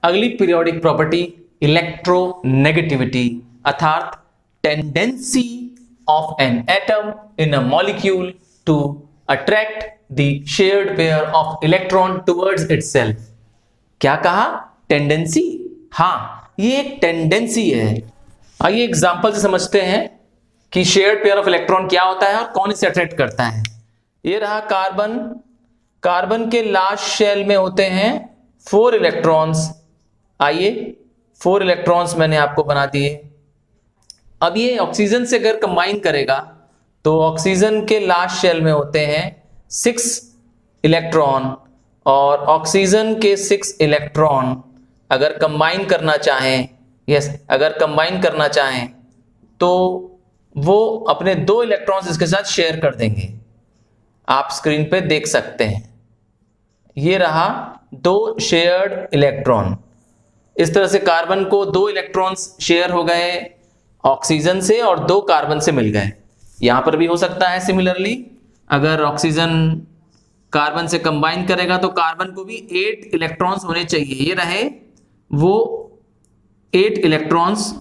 अगली periodic property electronegativity, अर्थात tendency of an atom in a molecule to attract the shared pair of electron towards itself. क्या कहा? Tendency. हाँ, ये एक टेंडेंसी है। आइए एग्जांपल से समझते हैं कि शेयर्ड पेयर ऑफ इलेक्ट्रॉन क्या होता है और कौन इसे अट्रैक्ट करता है। ये रहा कार्बन। कार्बन के लास्ट शेल में होते हैं 4 इलेक्ट्रॉन्स। आइए 4 इलेक्ट्रॉन्स मैंने आपको बना दिए। अब ये ऑक्सीजन से अगर कंबाइन करेगा तो ऑक्सीजन के लास्ट शेल में होते हैं 6 इलेक्ट्रॉन, और ऑक्सीजन के 6 इलेक्ट्रॉन अगर कंबाइन करना चाहें, अगर कंबाइन करना चाहें तो वो अपने 2 इलेक्ट्रॉन्स इसके साथ शेयर कर देंगे। आप स्क्रीन पे देख सकते हैं, ये रहा 2 शेयर्ड इलेक्ट्रॉन। इस तरह से कार्बन को 2 इलेक्ट्रॉन्स शेयर हो गए ऑक्सीजन से और 2 कार्बन से मिल गए। यहां पर भी हो सकता है सिमिलरली, अगर ऑक्सीजन कार्बन से कंबाइन करेगा तो कार्बन को भी 8 इलेक्ट्रॉन्स होने चाहिए। ये रहे वो 8 इलेक्ट्रॉन्स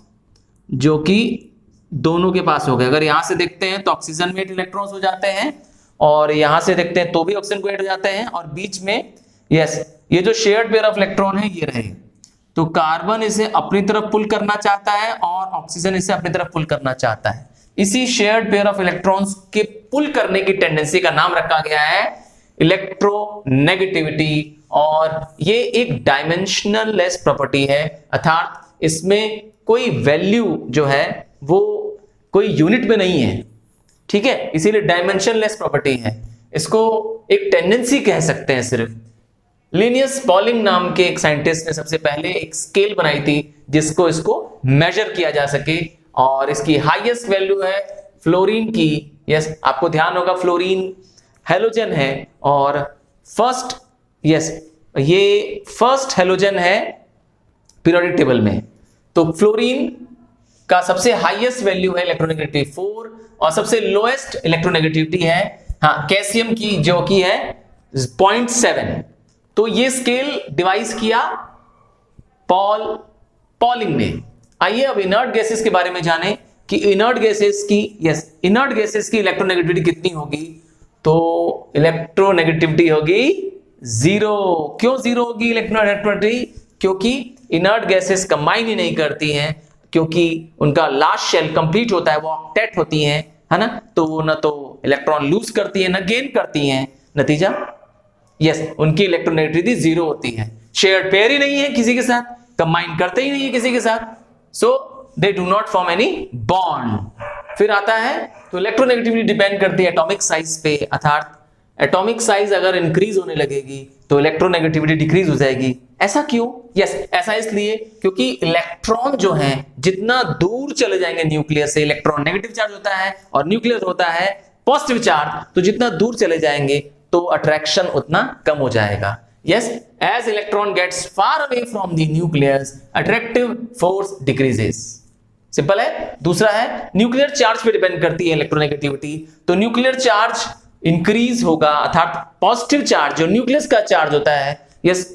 जो कि दोनों के पास हो गए। अगर यहां से देखते हैं तो ऑक्सीजन में 8 इलेक्ट्रॉन्स हो जाते हैं, और यहां से देखते हैं तो भी ऑक्सीजन को 8 हो जाते हैं, और बीच में ये जो शेयर्ड पेयर ऑफ इलेक्ट्रॉन है ये रहे। तो कार्बन इसे अपनी तरफ पुल करना चाहता है और ऑक्सीजन इसे अपनी तरफ पुल करना चाहता है। इसी शेयर्ड पेयर ऑफ इलेक्ट्रॉन्स के पुल करने की टेंडेंसी का नाम रखा गया है इलेक्ट्रोनेगेटिविटी, और ये एक डायमेंशनल लेस प्रॉपर्टी है, अर्थात इसमें कोई वैल्यू जो है वो कोई यूनिट में नहीं है। ठीक है, इसीलिए डायमेंशन लेस प्रॉपर्टी है। इसको एक टेंडेंसी कह सकते हैं सिर्फ। लिनियस पॉलिंग नाम के एक साइंटिस्ट ने सबसे पहले एक स्केल बनाई थी जिसको इसको मेजर किया जा सके, और इसकी हाईएस्ट वैल्यू है फ्लोरीन की। यस, आपको ध्यान होगा फ्लोरीन हेलोजन है, और ये फर्स्ट हेलोजन है पीरियोडिक टेबल में। तो फ्लोरीन का सबसे हाईएस्ट वैल्यू है इलेक्ट्रोनेगेटिविटी 4, और सबसे लोएस्ट इलेक्ट्रोनेगेटिविटी है कैल्शियम की, जो कि है 0.7। तो ये स्केल डिवाइस किया पॉलिंग ने। आइए अब इनर्ट गैसेस के बारे में जानें कि इनर्ट गैसेस की इलेक्ट्रोनेगेटिविटी कितनी होगी। तो इलेक्ट्रोनेगेटिविटी होगी 0। क्यों 0 होगी इलेक्ट्रोनेगेटिविटी? क्योंकि इनर्ट गैसेस कंबाइन ही नहीं करती हैं, क्योंकि उनका लास्ट शेल कंप्लीट होता है, वो ऑक्टेट होती हैं, है ना। तो वो ना तो इलेक्ट्रॉन लूज करती है ना गेन करती हैं। नतीजा उनकी इलेक्ट्रोनेगेटिविटी 0 होती है। शेयर्ड पेयर ही नहीं है किसी के साथ, कंबाइन करते ही नहीं है किसी के साथ, so they do not form any bond. फिर आता है तो इलेक्ट्रोनेगेटिविटी डिपेंड करती है एटॉमिक साइज पे, अर्थात एटॉमिक साइज अगर इंक्रीज होने लगेगी तो इलेक्ट्रोनेगेटिविटी डिक्रीज हो जाएगी। ऐसा क्यों? ऐसा इसलिए क्योंकि इलेक्ट्रॉन जो हैं जितना दूर चले जाएंगे न्यूक्लियस से, इलेक्ट्रॉन नेगेटिव चार्ज होता है और न्यूक्लियस होता है पॉजिटिव चार्ज, तो जितना दूर चले जाएंगे तो अट्रैक्शन उतना कम हो जाएगा। as electron gets far away from the nucleus, attractive force decreases। Simple है। दूसरा है न्यूक्लियर चार्ज पे डिपेंड करती है इलेक्ट्रोनेगेटिविटी। तो न्यूक्लियर चार्ज इंक्रीज होगा, अर्थात पॉजिटिव चार्ज जो न्यूक्लियस का चार्ज होता है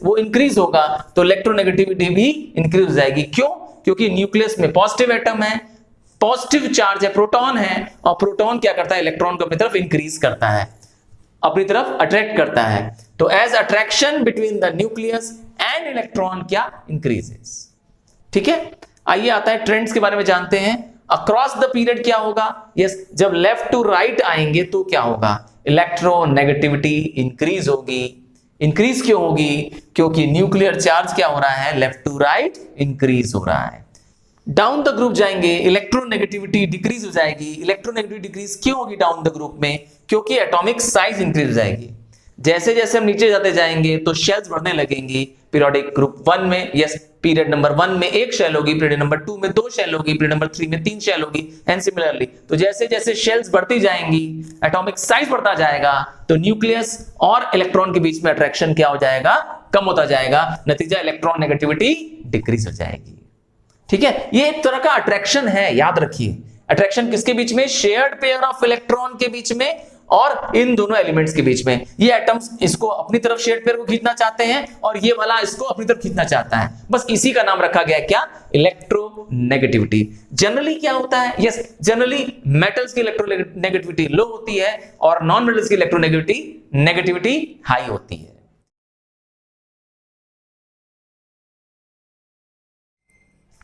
वो इंक्रीज होगा, तो इलेक्ट्रोनेगेटिविटी भी इंक्रीज हो जाएगी। क्यों? क्योंकि न्यूक्लियस में पॉजिटिव एटम है, पॉजिटिव चार्ज है, प्रोटॉन है, और प्रोटॉन क्या करता है? इलेक्ट्रॉन को अपनी तरफ इंक्रीज करता है, अपनी तरफ अट्रैक्ट करता है। तो as attraction between the nucleus and electron क्या इंक्रीजेस। ठीक है, आइए आता है ट्रेंड्स के बारे में जानते हैं। अक्रॉस द पीरियड क्या होगा? जब लेफ्ट टू राइट आएंगे तो क्या होगा? इलेक्ट्रोनेगेटिविटी इंक्रीज होगी। इंक्रीज क्यों होगी? क्योंकि न्यूक्लियर चार्ज क्या हो रहा है? लेफ्ट टू राइट इंक्रीज हो रहा है। डाउन द ग्रुप जाएंगे, इलेक्ट्रोनेगेटिविटी डिक्रीज हो जाएगी। इलेक्ट्रोनेगेटिविटी डिक्रीज क्यों होगी डाउन द ग्रुप में? क्योंकि एटॉमिक साइज इंक्रीज हो जाएगी। जैसे जैसे हम नीचे जाते जाएंगे तो शेल्स बढ़ने लगेंगी। पीरियोडिक ग्रुप 1 में पीरियड नंबर 1 में 1 शेल होगी, पीरियड नंबर 2 में 2 शेल होगी, पीरियड नंबर 3 में 3 शेल होगी, एंड सिमिलरली। तो जैसे जैसे शेल्स बढ़ती जाएंगी, एटॉमिक साइज बढ़ता जाएगा, तो न्यूक्लियस और इलेक्ट्रॉन के बीच में अट्रैक्शन क्या हो जाएगा? कम होता जाएगा। नतीजा इलेक्ट्रॉन नेगेटिविटी डिक्रीज हो जाएगी। ठीक है, ये एक तरह का अट्रैक्शन है, याद रखिए। अट्रैक्शन किसके बीच में? शेयर्ड पेयर ऑफ इलेक्ट्रॉन के बीच में और इन दोनों एलिमेंट्स के बीच में। ये एटम्स इसको अपनी तरफ शेड पेयर को खींचना चाहते हैं और ये वाला इसको अपनी तरफ खींचना चाहता है, बस इसी का नाम रखा गया क्या, इलेक्ट्रोनेगेटिविटी। जनरली क्या होता है, यस जनरली मेटल्स की इलेक्ट्रोनेगेटिविटी लो होती है और नॉन मेटल्स की इलेक्ट्रोनेगेटिविटी हाई होती है।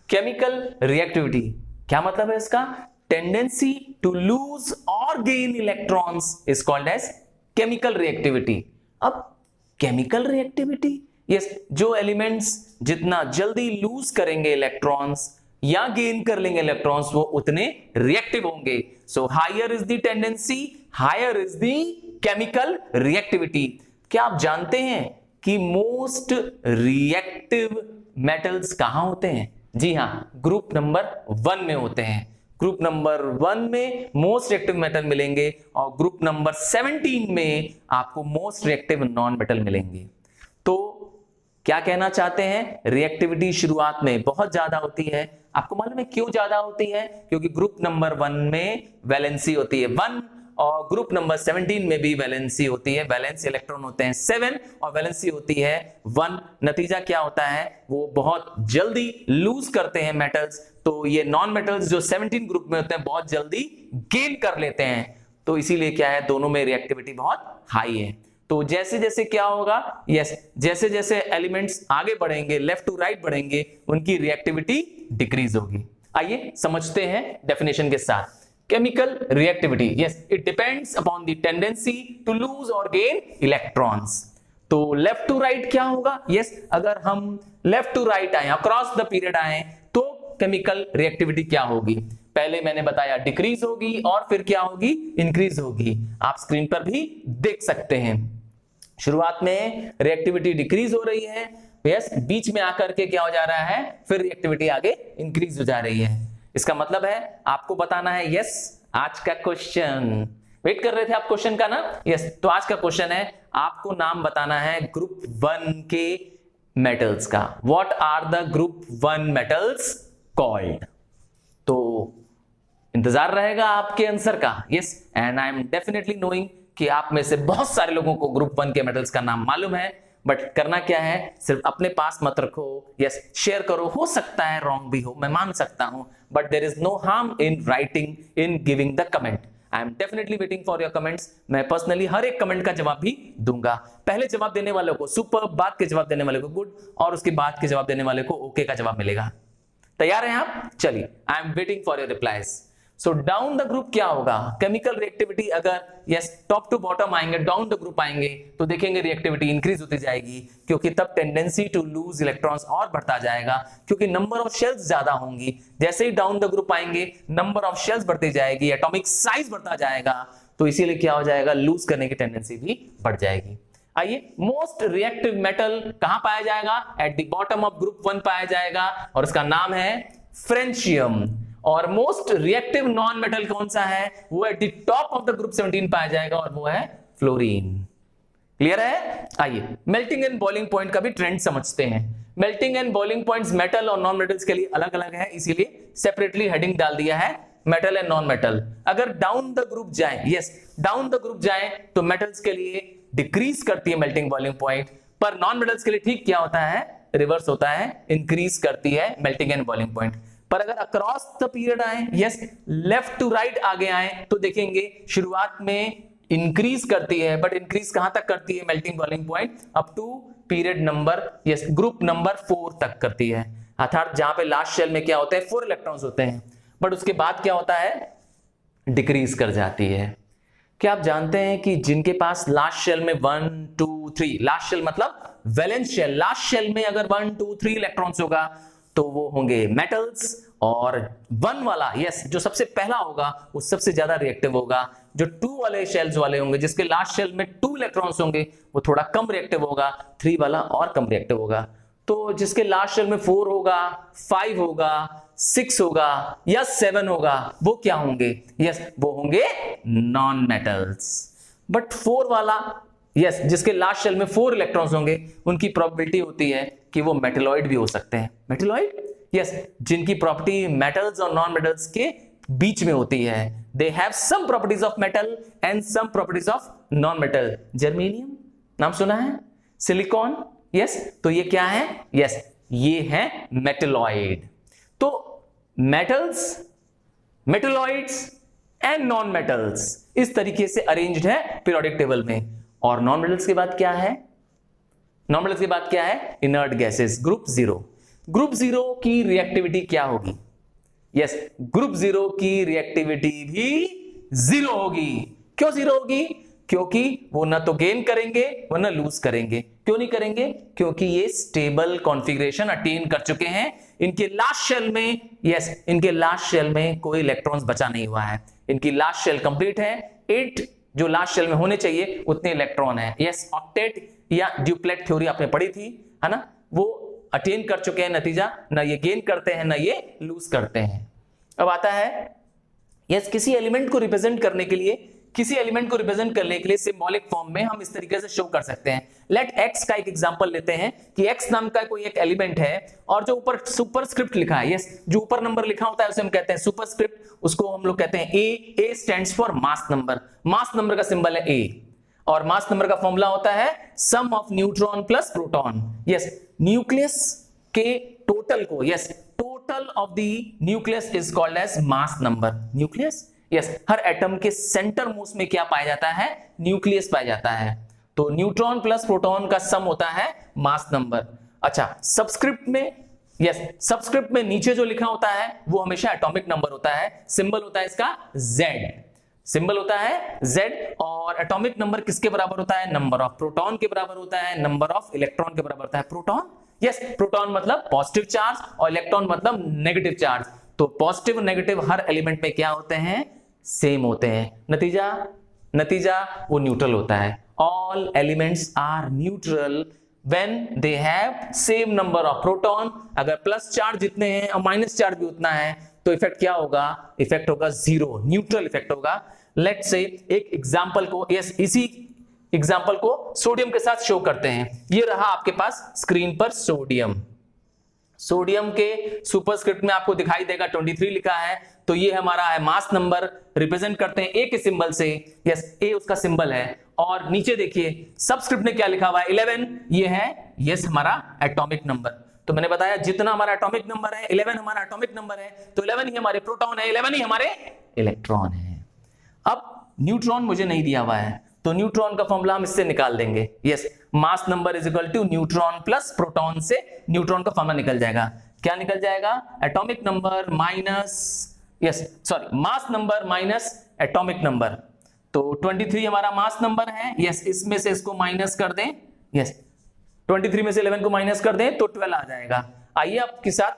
केमिकल रिएक्टिविटी क्या मतलब है इसका, टेंडेंसी टू लूज और gain electrons is called as chemical reactivity. अब केमिकल रिएक्टिविटी, यस जो एलिमेंट्स जितना जल्दी लूज करेंगे इलेक्ट्रॉन्स या गेन कर लेंगे इलेक्ट्रॉन्स वो उतने रिएक्टिव होंगे। So higher is the tendency, higher is the chemical reactivity. क्या आप जानते हैं कि मोस्ट रिएक्टिव मेटल्स कहां होते हैं? जी हां, ग्रुप नंबर 1 में होते हैं। ग्रुप नंबर 1 में मोस्ट रिएक्टिव मेटल मिलेंगे और ग्रुप नंबर 17 में आपको मोस्ट रिएक्टिव नॉन मेटल मिलेंगे। तो क्या कहना चाहते हैं, रिएक्टिविटी शुरुआत में बहुत ज्यादा होती है। आपको मालूम है क्यों ज्यादा होती है? क्योंकि ग्रुप नंबर 1 में वैलेंसी होती है 1 और ग्रुप नंबर 17 में भी वैलेंसी होती है, वैलेंस इलेक्ट्रॉन होते हैं 7 और वैलेंसी होती है 1। नतीजा क्या होता है, वो बहुत जल्दी लूज करते हैं मेटल्स, तो ये नॉन मेटल्स जो 17 ग्रुप में होते हैं बहुत जल्दी गेन कर लेते हैं। तो इसीलिए क्या है, दोनों में रिएक्टिविटी बहुत हाई है। तो जैसे जैसे क्या होगा, यस जैसे जैसे एलिमेंट्स आगे बढ़ेंगे, लेफ्ट टू राइट बढ़ेंगे, उनकी रिएक्टिविटी डिक्रीज होगी। आइए समझते हैं डेफिनेशन के साथ। Chemical reactivity, yes, it depends upon the tendency to lose or gain electrons. तो लेफ्ट टू राइट क्या होगा, yes, अगर हम लेफ्ट टू राइट आए, अक्रॉस द पीरियड आए, तो केमिकल रिएक्टिविटी क्या होगी? पहले मैंने बताया डिक्रीज होगी और फिर क्या होगी, इंक्रीज होगी। आप स्क्रीन पर भी देख सकते हैं। शुरुआत में रिएक्टिविटी डिक्रीज हो रही है, यस, बीच में आकर के क्या हो जा रहा है, फिर रिएक्टिविटी आगे इंक्रीज हो जा रही है। इसका मतलब है आपको बताना है, यस आज का क्वेश्चन, वेट कर रहे थे आप क्वेश्चन का ना, यस तो आज का क्वेश्चन है आपको नाम बताना है ग्रुप 1 के मेटल्स का। What are the group 1 metals called? तो इंतजार रहेगा आपके आंसर का, yes and I am definitely knowing कि आप में से बहुत सारे लोगों को ग्रुप 1 के मेटल्स का नाम मालूम है, बट करना क्या है, सिर्फ अपने पास मत रखो, यस शेयर करो। हो सकता है रॉन्ग भी हो, मैं मान सकता हूं, but there is no harm in writing, in giving the comment. I am definitely waiting for your comments. मैं पर्सनली हर एक कमेंट का जवाब भी दूंगा। पहले जवाब देने वालों को सुपर, बाद के जवाब देने वाले को गुड और उसके बाद के जवाब देने वाले को ओके का जवाब मिलेगा। तैयार हैं आप? चलिए, I am waiting for your replies. So down the group क्या होगा, केमिकल रिएक्टिविटी अगर यस टॉप टू बॉटम आएंगे, डाउन द ग्रुप आएंगे तो देखेंगे रिएक्टिविटी इंक्रीज होती जाएगी, क्योंकि तब टेंडेंसी टू लूज इलेक्ट्रॉन्स और बढ़ता जाएगा, क्योंकि नंबर ऑफ शेल्स ज्यादा होंगी। जैसे ही डाउन द ग्रुप आएंगे नंबर ऑफ शेल्स बढ़ती जाएगी, एटॉमिक साइज बढ़ता जाएगा, तो इसीलिए क्या हो जाएगा, लूज करने की टेंडेंसी भी बढ़ जाएगी। आइए, मोस्ट रिएक्टिव मेटल कहां पाया जाएगा, at the bottom of group 1 पाया जाएगा और उसका नाम है फ्रेंशियम। और मोस्ट रिएक्टिव नॉन मेटल कौन सा है, वो at the top of the group 17 पाया जाएगा और वो है फ्लोरीन। क्लियर है? आइए मेल्टिंग एंड बॉइलिंग पॉइंट का भी ट्रेंड समझते हैं। Melting and boiling points metal और नॉन मेटल्स के लिए अलग अलग है, इसीलिए सेपरेटली हेडिंग डाल दिया है मेटल एंड नॉन मेटल। अगर डाउन द ग्रुप जाए, यस डाउन द ग्रुप जाए तो मेटल्स के लिए डिक्रीज करती है मेल्टिंग बॉइलिंग पॉइंट, पर नॉन मेटल्स के लिए ठीक क्या होता है, रिवर्स होता है, इंक्रीज करती है मेल्टिंग एंड बॉइलिंग पॉइंट। पर अगर अक्रॉस द पीरियड आए, यस लेफ्ट टू राइट आगे आए, तो देखेंगे शुरुआत में इंक्रीज करती है, बट इंक्रीज कहां तक करती है melting boiling point, up to period number, yes group number 4 तक करती है। अर्थात जहां पे लास्ट शेल में क्या होते हैं, 4 इलेक्ट्रॉन्स होते हैं, बट उसके बाद क्या होता है, डिक्रीज कर जाती है। क्या आप जानते हैं कि जिनके पास लास्ट शेल में 1 2 3, लास्ट शेल मतलब वैलेंस शेल, लास्ट शेल में अगर 1 2 3 इलेक्ट्रॉन्स होगा तो वो होंगे मेटल्स, और 1 वाला यस जो सबसे पहला होगा वो सबसे ज्यादा रिएक्टिव होगा। जो 2 वाले शेल्स वाले होंगे, जिसके लास्ट शेल में 2 इलेक्ट्रॉन्स होंगे, वो थोड़ा कम रिएक्टिव होगा, 3 वाला और कम रिएक्टिव होगा। तो जिसके लास्ट शेल में 4 होगा, 5 होगा, 6 होगा या 7 होगा, वो क्या होंगे, यस वो होंगे नॉन मेटल्स। बट 4 वाला यस जिसके लास्ट शेल में 4 इलेक्ट्रॉन्स होंगे, उनकी प्रोबेबिलिटी होती है कि वो मेटलॉइड भी हो सकते हैं। मेटलॉइड यस जिनकी प्रॉपर्टी मेटल्स और नॉन मेटल्स के बीच में होती है, they have some properties of metal and some properties of non metal. Germanium नाम सुना है, सिलिकॉन, यस, तो ये क्या है, यस, ये है मेटलॉइड। तो metals, metalloids and non metals इस तरीके से अरेंज्ड है पीरियोडिक टेबल में। और नॉन मेटल्स के बाद क्या है, नॉन मेटल्स के बाद क्या है, inert gases, group zero. Group zero की रिएक्टिविटी क्या होगी, यस, ग्रुप जीरो की रिएक्टिविटी भी जीरो होगी। क्यों जीरो होगी, क्योंकि वो ना तो गेन करेंगे वो ना लूज करेंगे। क्यों नहीं करेंगे, क्योंकि ये स्टेबल कॉन्फ़िगरेशन अटेन कर चुके हैं। इनके लास्ट शेल में, यस, इनके लास्ट शेल में कोई इलेक्ट्रॉन्स बचा नहीं हुआ है, इनकी लास्ट शेल कंप्लीट है। 8 जो लास्ट शेल में होने चाहिए उतने इलेक्ट्रॉन है, यस, ऑक्टेट या ड्यूप्लेट थ्योरी आपने पढ़ी थी, है ना, वो अटेन कर चुके हैं। नतीजा, ना ये गेन करते हैं ना ये लूज करते हैं। अब आता है, यस, किसी एलिमेंट को रिप्रेजेंट करने के लिए, किसी एलिमेंट को रिप्रेजेंट करने के लिए सिंबॉलिक फॉर्म में हम इस तरीके से शो कर सकते हैं। लेट एक्स का एक एग्जांपल लेते हैं कि एक्स नाम का कोई एक एलिमेंट है और जो ऊपर सुपरस्क्रिप्ट लिखा है, यस, जो ऊपर नंबर लिखा होता है उसे हम कहते हैं सुपरस्क्रिप्ट, उसको हम लोग कहते हैं A. A stands for mass number, mass number का सिंबल है ए, और मास नंबर का फॉर्मूला होता है sum of neutron plus proton. Yes, nucleus के टोटल को, yes, total of the nucleus is called as mass number. Nucleus, yes, हर atom के सेंटर मोस्ट में क्या पाया जाता है, न्यूक्लियस पाया जाता है। तो न्यूट्रॉन प्लस प्रोटॉन का सम होता है मास नंबर। अच्छा, सबस्क्रिप्ट में, यस, सबस्क्रिप्ट में नीचे जो लिखा होता है वो हमेशा एटॉमिक नंबर होता है, सिंबल होता है इसका Z, सिंबल होता है Z। और एटॉमिक नंबर किसके बराबर होता है, नंबर ऑफ प्रोटॉन के बराबर होता है, नंबर ऑफ इलेक्ट्रॉन के बराबर होता है। प्रोटॉन, यस, प्रोटॉन मतलब पॉजिटिव चार्ज और इलेक्ट्रॉन मतलब नेगेटिव चार्ज। तो पॉजिटिव नेगेटिव हर एलिमेंट में क्या होते हैं, सेम होते हैं। नतीजा वो न्यूट्रल होता है। All elements are neutral when they have same number of proton. अगर प्लस चार्ज जितने हैं और माइनस चार्ज भी उतना है तो इफेक्ट क्या होगा, इफेक्ट होगा जीरो, न्यूट्रल इफेक्ट होगा। लेट्स से एक एग्जांपल को, यस, इसी एग्जांपल को सोडियम के साथ शो करते हैं। ये रहा आपके पास स्क्रीन पर सोडियम। सोडियम के सुपरस्क्रिप्ट में आपको दिखाई देगा 23 लिखा है, तो ये हमारा है मास नंबर, रिप्रेजेंट करते हैं ए के सिंबल से, यस, ए उसका सिंबल है। और नीचे देखिए सबस्क्रिप्ट में क्या लिखा हुआ है, 11, ये है, यस, हमारा एटॉमिक नंबर। तो मैंने बताया जितना हमारा एटॉमिक नंबर है 11 हमारा एटॉमिक नंबर है, तो 11 ही हमारे प्रोटॉन है, 11 ही हमारे इलेक्ट्रॉन है। अब न्यूट्रॉन मुझे नहीं दिया हुआ है, तो न्यूट्रॉन का फॉर्मूला हम इससे निकाल देंगे। Yes, mass number is equal to neutron plus proton से न्यूट्रॉन का फॉर्मूला निकल जाएगा। क्या निकल जाएगा, atomic number minus, yes, sorry, mass number minus atomic number. तो 23 हमारा मास नंबर है, यस, इसमें से इसको माइनस कर दें, यस, 23 में से 11 को माइनस कर दें तो 12 आ जाएगा। आइए आपके साथ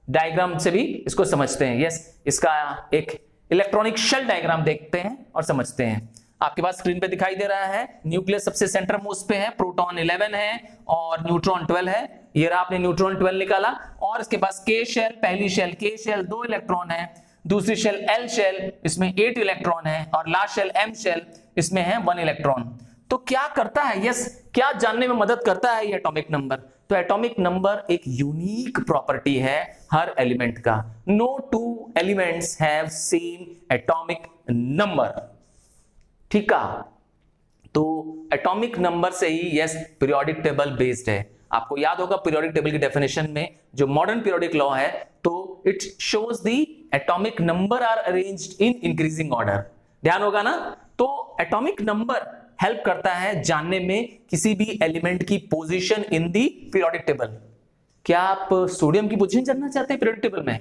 डायग्राम से भी इसको समझते हैं। यस, इसका एक इलेक्ट्रॉनिक शेल डायग्राम देखते हैं और समझते हैं। आपके पास स्क्रीन पे दिखाई दे रहा है, न्यूक्लियस सबसे सेंटर मोस्ट पे है, प्रोटॉन 11 है और न्यूट्रॉन 12 है। ये रहा, आपने न्यूट्रॉन 12 निकाला। और इसके पास के शेल, पहली शेल के शेल 2 इलेक्ट्रॉन है, दूसरी शेल एल शेल, इसमें 8 इलेक्ट्रॉन है, और लास्ट शेल एम शेल, इसमें है 1 इलेक्ट्रॉन। तो क्या करता है, यस, क्या जानने में मदद करता है ये एटॉमिक नंबर? तो एटॉमिक नंबर एक यूनिक प्रॉपर्टी है हर एलिमेंट का। No two elements have same atomic number. ठीक है, तो एटॉमिक नंबर से ही यस पीरियोडिक टेबल बेस्ड है। आपको याद होगा पीरियोडिक टेबल की डेफिनेशन में जो मॉडर्न पीरियोडिक लॉ है, तो it shows the atomic number are arranged in increasing order. ध्यान होगा ना? तो एटॉमिक नंबर हेल्प करता है जानने में किसी भी एलिमेंट की position in the periodic table. क्या आप सोडियम की पोजीशन जानना चाहते हैं पीरियोडिक टेबल में?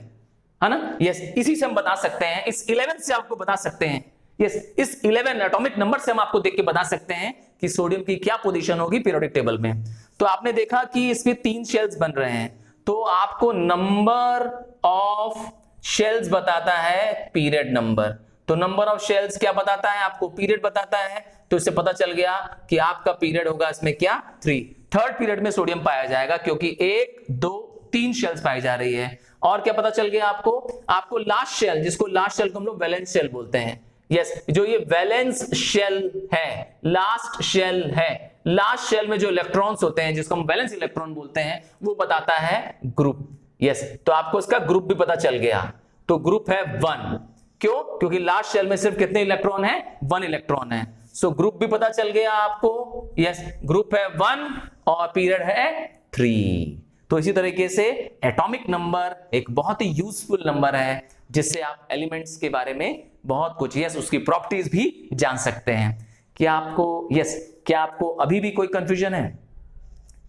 है ना? यस, इसी से हम बता सकते हैं, इस 11 से आपको बता सकते हैं। यस, इस 11 एटॉमिक नंबर से हम आपको देख के बता सकते हैं कि सोडियम की क्या पोजीशन होगी पीरियोडिक टेबल में। तो आपने देखा कि इसमें 3 शेल्स बन रहे हैं, तो आपको नंबर ऑफ शेल्स बताता है पीरियड नंबर। तो नंबर ऑफ शेल्स क्या बताता है आपको? पीरियड बताता है। तो इससे पता चल गया कि आपका पीरियड होगा इसमें क्या, 3। थर्ड पीरियड में सोडियम पाया जाएगा क्योंकि 1, 2, 3 शेल्स पाई जा रही है। और क्या पता चल गया आपको लास्ट शेल, जिसको लास्ट शेल को हम लोग वैलेंस शेल बोलते हैं। यस, जो ये वैलेंस शेल है, लास्ट शेल है, लास्ट शेल में जो इलेक्ट्रॉन्स होते हैं जिसको हम वैलेंस इलेक्ट्रॉन बोलते हैं, वो बताता है ग्रुप। यस, तो आपको इसका ग्रुप भी पता चल गया। तो ग्रुप है 1, क्यों? क्योंकि लास्ट शेल में सिर्फ कितने इलेक्ट्रॉन है? 1 इलेक्ट्रॉन है। सो ग्रुप भी पता चल गया आपको, यस ग्रुप है 1 और पीरियड है 3। तो इसी तरीके से एटॉमिक नंबर एक बहुत ही यूजफुल नंबर है जिससे आप एलिमेंट्स के बारे में बहुत कुछ, यस उसकी प्रॉपर्टीज भी जान सकते हैं। क्या आपको अभी भी कोई कंफ्यूजन है?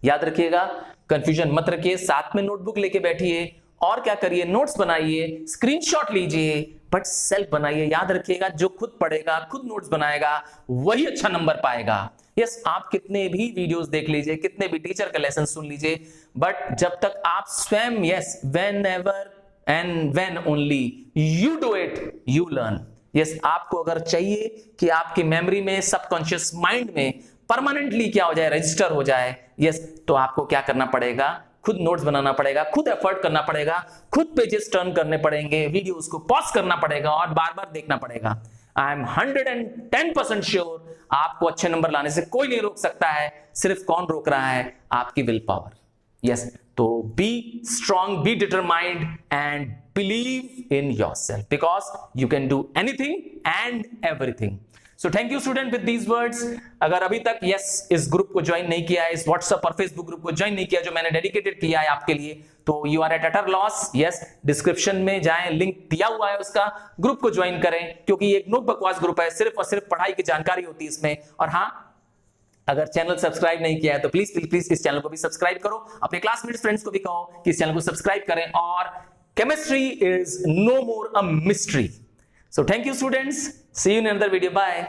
याद रखिएगा, कंफ्यूजन मत रखिए, साथ में नोटबुक लेके बैठिए और क्या करिए, नोट्स बनाइए, स्क्रीनशॉट लीजिए, बट सेल्फ बनाइए। याद रखिएगा, जो खुद पढ़ेगा, खुद नोट्स बनाएगा, वही अच्छा नंबर पाएगा। यस आप कितने भी वीडियोस देख लीजिए, कितने भी टीचर का लेसन सुन लीजिए, बट जब तक आप स्वयं, yes when ever and when only you do it you learn. Yes आपको अगर चाहिए कि आपकी मेमोरी में, सबकॉन्शियस माइंड में परमानेंटली क्या हो जाए, रजिस्टर हो जाए, यस तो आपको क्या करना पड़ेगा, खुद नोट्स बनाना पड़ेगा, खुद एफर्ट करना पड़ेगा, खुद पेजेस टर्न करने पड़ेंगे, वीडियोस को पॉज करना पड़ेगा और बार बार देखना पड़ेगा। आई एम 110% श्योर आपको अच्छे नंबर लाने से कोई नहीं रोक सकता है। सिर्फ कौन रोक रहा है? आपकी विल पावर। यस तो be strong, be determined and believe in yourself because you can do anything and everything. So thank you student with these words. अगर अभी तक इस ग्रुप को ज्वाइन नहीं किया है, इस व्हाट्सएप और फेसबुक ग्रुप को ज्वाइन नहीं किया जो मैंने डेडिकेटेड किया है आपके लिए, तो you are at utter loss. Yes description में जाएं, लिंक दिया हुआ है उसका, ग्रुप को ज्वाइन करें क्योंकि ये एक नो बकवास ग्रुप है, सिर्फ और सिर्फ पढ़ाई की जानकारी होती है इसमें। और हाँ, अगर चैनल सब्सक्राइब नहीं किया है तो प्लीज प्लीज प्लीज इस चैनल को भी सब्सक्राइब करो, अपने क्लासमेट्स फ्रेंड्स को भी कहो कि इस चैनल को सब्सक्राइब करें। और chemistry is no more a mystery. So thank you students, see you in another video, bye.